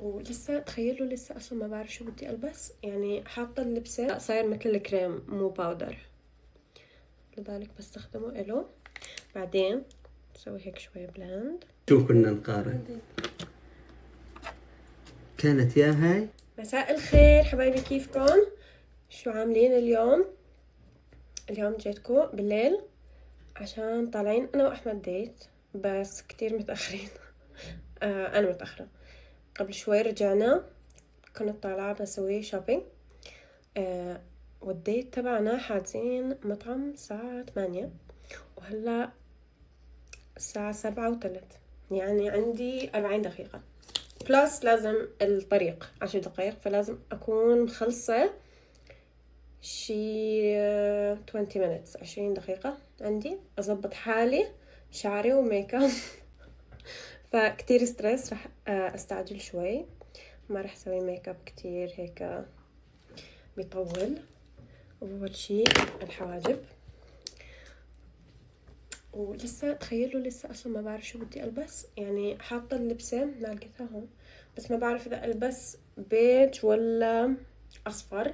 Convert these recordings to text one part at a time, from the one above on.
ولسه تخيلوا لسه اصلا ما بعرف شو بدي البس، يعني حاطه اللبسه صاير مثل الكريم مو باودر، لذلك بستخدمه إله. بعدين بسوي هيك شويه بلاند. شو كنا نقارن؟ كانت يا هاي. مساء الخير حبايبي، كيفكم؟ شو عاملين اليوم جيتكم بالليل عشان طالعين انا واحمد ديت، بس كتير متاخرين. انا متاخره. قبل شوي رجعنا، كنت طالعه بسوي شوبينج. والديت تبعنا حاجزين مطعم الساعة 8 وهلا الساعة 7:03، يعني عندي 40 دقيقة بلس لازم الطريق 10 دقايق، فلازم أكون مخلصة شي 20 minutes 20 دقيقة عندي أضبط حالي شعري وميك اب. فكتير ستريس، رح أستعجل شوي، ما رح أسوي ميك اب كتير هيك بيطول. أول شي الحواجب، ولسه تخيلوا لسه اصلا ما بعرف شو بدي البس، يعني حاطه اللبسه ما لقيتها هون، بس ما بعرف اذا البس بيج ولا اصفر.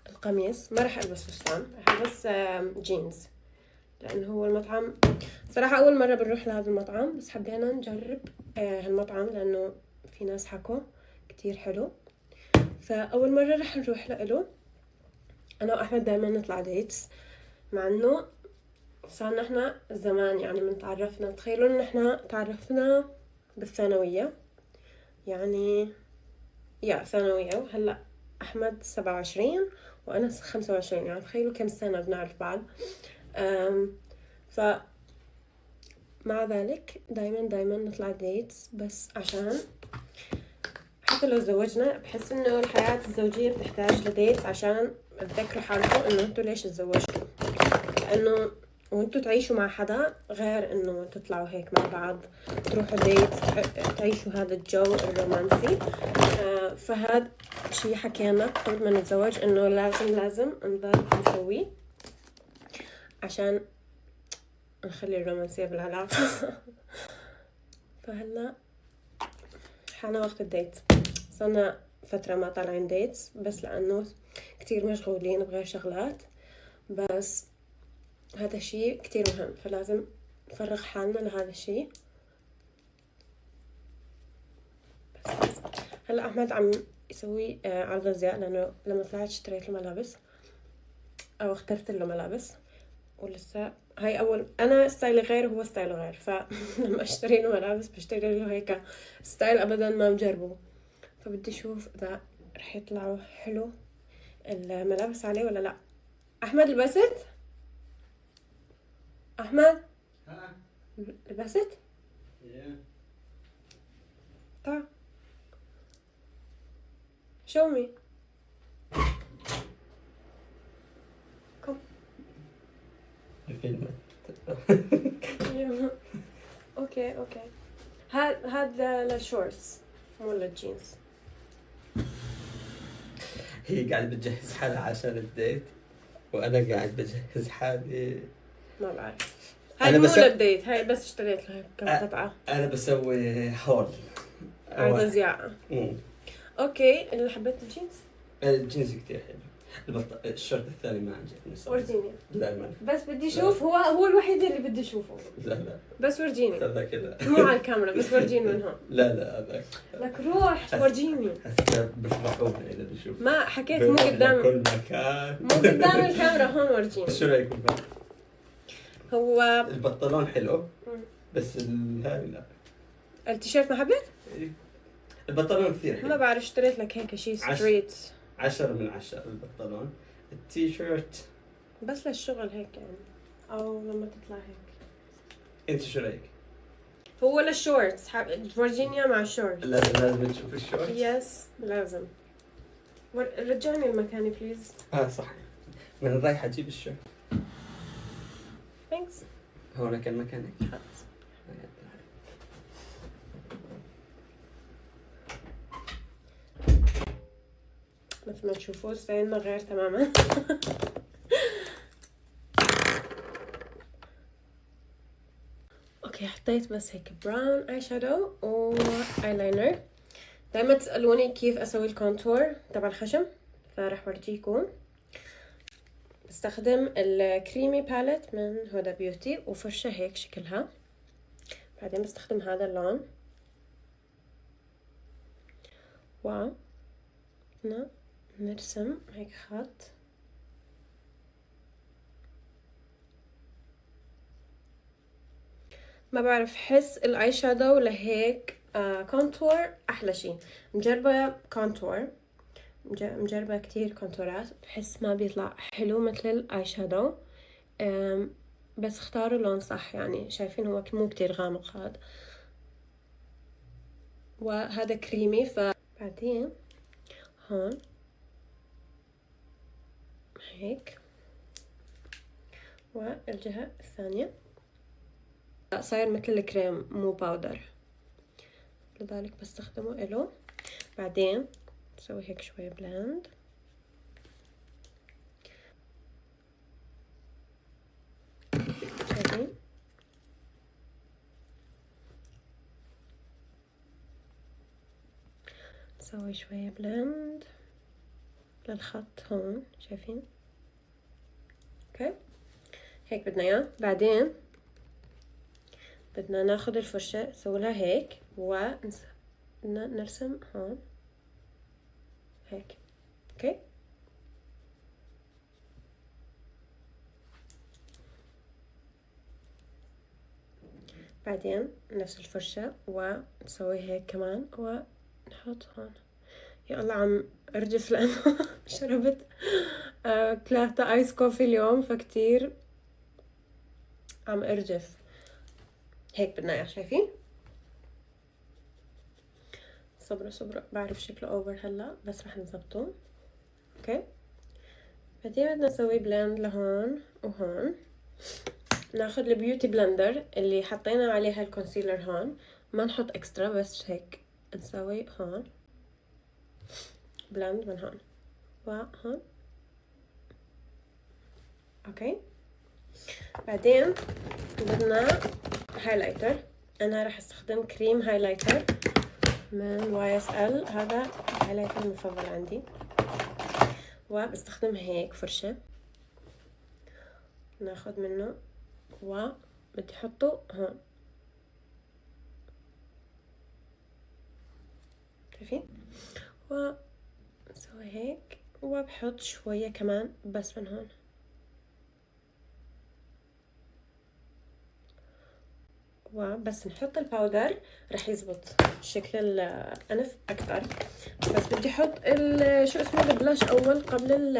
القميص ما راح البس فستان، راح البس جينز، لانه هو المطعم صراحه اول مره بنروح لهذا المطعم، بس حبينا نجرب هالمطعم لانه في ناس حكوا كتير حلو، فاول مره راح نروح له. انا واحمد دائما نطلع ديتس، مع انه صار احنا زمان يعني من تعرفنا. تخيلوا ان احنا تعرفنا بالثانوية، يعني ثانوية، وهلأ احمد 27 وانا 25، يعني تخيلوا كم سنة بنعرف بعض. ف مع ذلك دايما نطلع ديتس، بس عشان حتى لو تزوجنا بحس انه الحياة الزوجية بتحتاج لديتس عشان تذكروا حالكم انه انتوا ليش تزوجتوا، لانه وانتوا تعيشوا مع حدا غير انه تطلعوا هيك مع بعض تروحوا ديت تعيشوا هذا الجو الرومانسي. فهذا شي حكينا قبل ما نتزوج انه لازم نضل نسويه عشان نخلي الرومانسية بالعلاقة. فهلا حان وقت الديت، صرنا فترة ما طالعين ديتس بس لانه كتير مشغولين بغير شغلات، بس هذا الشيء كتير مهم، فلازم نفرغ حالنا لهذا الشيء. هلا احمد عم يسوي عرض ازياء، لانه لما طلعت اشتريت له ملابس او اخترت له ملابس، ولسه هاي اول انا ستايلي غير وهو ستايله غير، فلما اشتري له ملابس بشتري له هيك ستايل ابدا ما مجربه، فبدي اشوف اذا رح يطلعوا حلو الملابس عليه ولا لا. احمد لبست؟ احمد لبست؟ تعال show me. come. الفيلم. اوكي هذا للشورتس مو للجينز. هي قاعد بتجهز حالها عشان الديت وانا قاعد بجهز حالي. ما بعرف، هاي مو للديت، هاي بس اشتريت له كم قطعة. انا بسوي هول عرض ازياء. اوكي، اللي حبيت الجينز. الجينز كتير حلو. الشورت الثاني ما عجبني صراحة. ورجيني. لا ما بس بدي اشوف، هو الوحيد اللي بدي اشوفه. لا بس ورجيني. هذا كذا مو على الكاميرا، بس ورجيني من هون. لا هذاك لك روح ورجيني. هسه بفضحونا اذا بشوف. ما حكيت مو قدام كل مكان، مو قدام الكاميرا، هون ورجيني. شو رايكم بقى؟ هو البنطلون حلو بس هاي لا. التيشيرت ما حبيت؟ البنطلون كثير حلو. ما بعرف، اشتريت لك هيك شيء ستريت 10 من 10 البنطلون. التيشيرت بس للشغل هيك يعني، او لما تطلع هيك. انت شو رايك؟ هو للشورتس، فيرجينيا مع الشورتس. لازم نشوف الشورت. يس لازم. رجعني المكاني بليز. صح، من رايحة اجيب الشورت. ثانكس. هون كان مكانك. خلاص. مثل ما تشوفوا ستايلنا غير تماما. اوكي، حطيت بس هيك براون اي شادو وايلاينر. دايما تسألوني كيف اسوي الكونتور تبع الخشم، فراح ورجيكم. بستخدم الكريمي باليت من هدى بيوتي وفرشة هيك شكلها. بعدين بستخدم هذا اللون و نرسم هيك خط. ما بعرف، حس الاي شادو لهيك كونتور احلى شي. مجربة كونتور، مجربة كتير كونتورات، بحس ما بيطلع حلو مثل الاي شادو. بس اختاروا لون صح، يعني شايفين هو مو كتير غامق هذا، وهذا كريمي. فبعدين هون هيك، والجهة الثانية صاير مثل الكريم مو باودر، لذلك بستخدمه إله. بعدين بسوي هيك شوية بلند. بعدين نسوي شوية بلند للخط هون، شايفين؟ اوكي هيك بدنا اياه. بعدين بدنا ناخد الفرشة نسوي لها هيك ونرسم هون هيك. اوكي بعدين نفس الفرشة ونسوي هيك كمان ونحط هون. يا الله عم ارجف لانه شربت 3 ايس كوفي اليوم، فكتير عم ارجف. هيك بدنا اياه، شايفين؟ صبروا بعرف شكله اوفر هلا، بس رح نظبطه. اوكي بعدين بدنا نسوي بلند لهون وهون. ناخد البيوتي بلندر اللي حطينا عليها الكونسيلر هون، ما نحط اكسترا، بس هيك نسوي هون بلند من هون وهون. اوكي بعدين بدنا هايلايتر. انا راح استخدم كريم هايلايتر من YSL، هذا الهايلايتر المفضل عندي. وبستخدم هيك فرشة، ناخد منه وبدي احطه هون، شايفين؟ وسوي هيك وبحط شوية كمان بس من هون. وبس نحط الباودر رح يزبط شكل الأنف أكثر. بس بدي احط شو اسمه البلاش أول قبل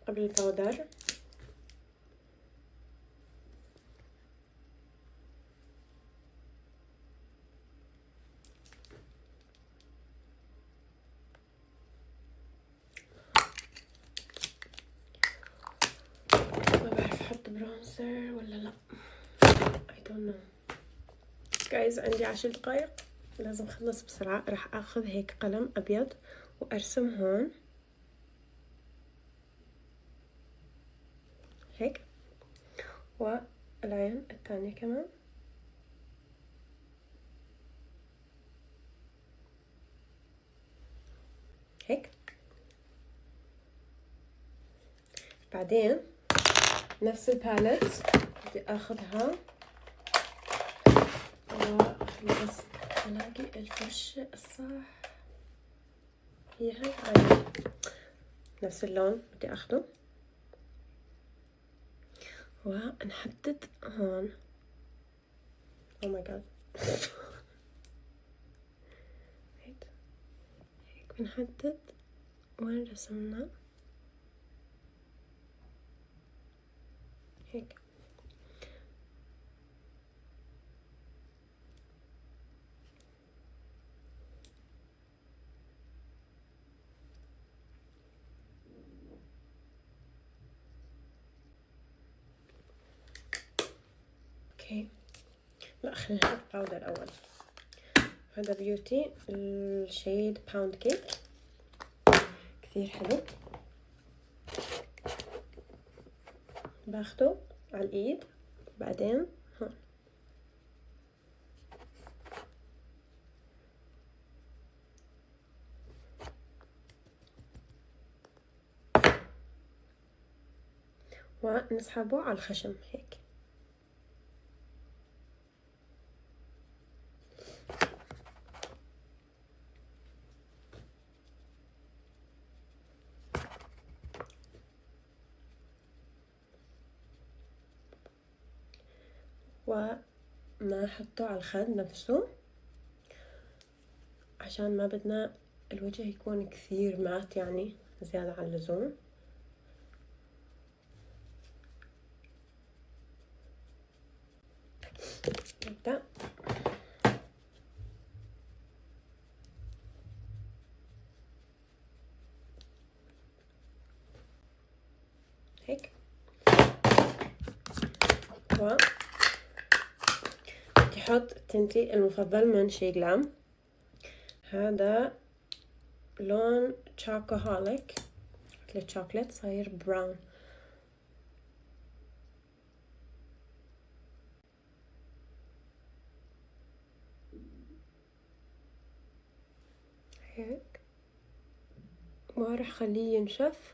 الباودر. ما بعرف احط برونزر ولا لا، I don't know guys. عندي 10 دقايق لازم اخلص بسرعة. راح اخذ هيك قلم ابيض وارسم هون هيك، والعين الثانية كمان هيك. بعدين نفس الباليت بدي اخذها بس الاقي الفرشة الصح، هي هاي عادي. نفس اللون بدي اخده ونحدد هون. او ماي جاد هيك بنحدد وين رسمنا هيك. اوكي لا خلينا نحط باودر اول. هذا بيوتي الشيد باوند كيك، كثير حلو. باخده على الايد بعدين هون ونسحبه على الخشم هيك. ونحطه على الخد نفسه عشان ما بدنا الوجه يكون كثير مات يعني زيادة عن اللزوم. نبدأ هيك. و بدي احط تنتي المفضل من شيغلام، هذا لون شوكوهوليك الشوكليت صاير براون. هيك وراح خليه ينشف.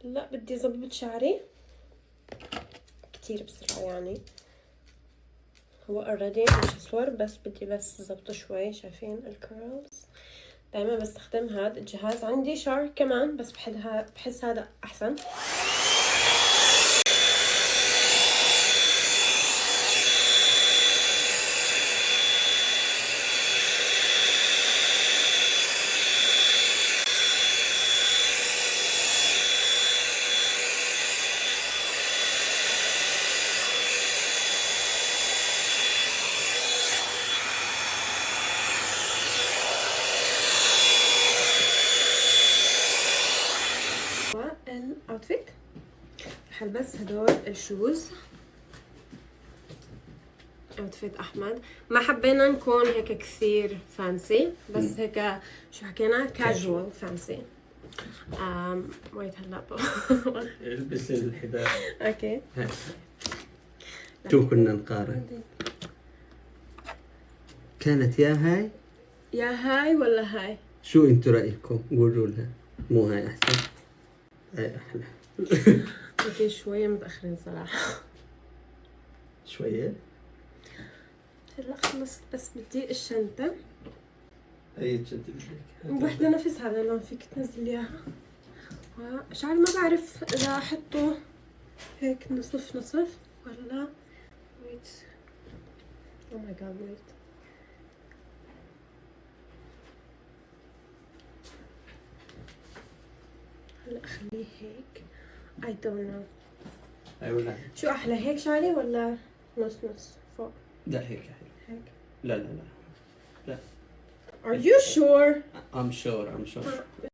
هلا بدي اظبط شعري كتير بسرعة، يعني هو اوريدي مش اصفر بس بدي بس اظبطه شوي. شايفين الكيرلز؟ دايما بستخدم هذا الجهاز. عندي شعر كمان بس بحس هذا احسن. الاوتفيت رح البس هدول الشوز. اوتفيت احمد، ما حبينا نكون هيك كثير فانسي بس هيك شو حكينا كاجوال فانسي. ويت هلا البس الحذاء. اوكي شو كنا نقارن؟ كانت يا هاي ولا هاي؟ شو انتو رأيكم؟ قولوا لها. مو هاي احسن؟ هاي احلى. اوكي شوية متأخرين صراحة. شوية؟ هلا خلصت بس بدي الشنطة. اي شنطة بدك؟ وحدة نفس هذا اللون، فيك تنزل اياها. وشعري ما بعرف اذا احطه هيك نصف نصف ولا ويت. او ماي جاد ويت. هلا اخليه هيك. I don't know. ايوه شو احلى هيك شعري ولا نص نص فوق؟ لا هيك هيك. لا. Are you sure? I'm sure.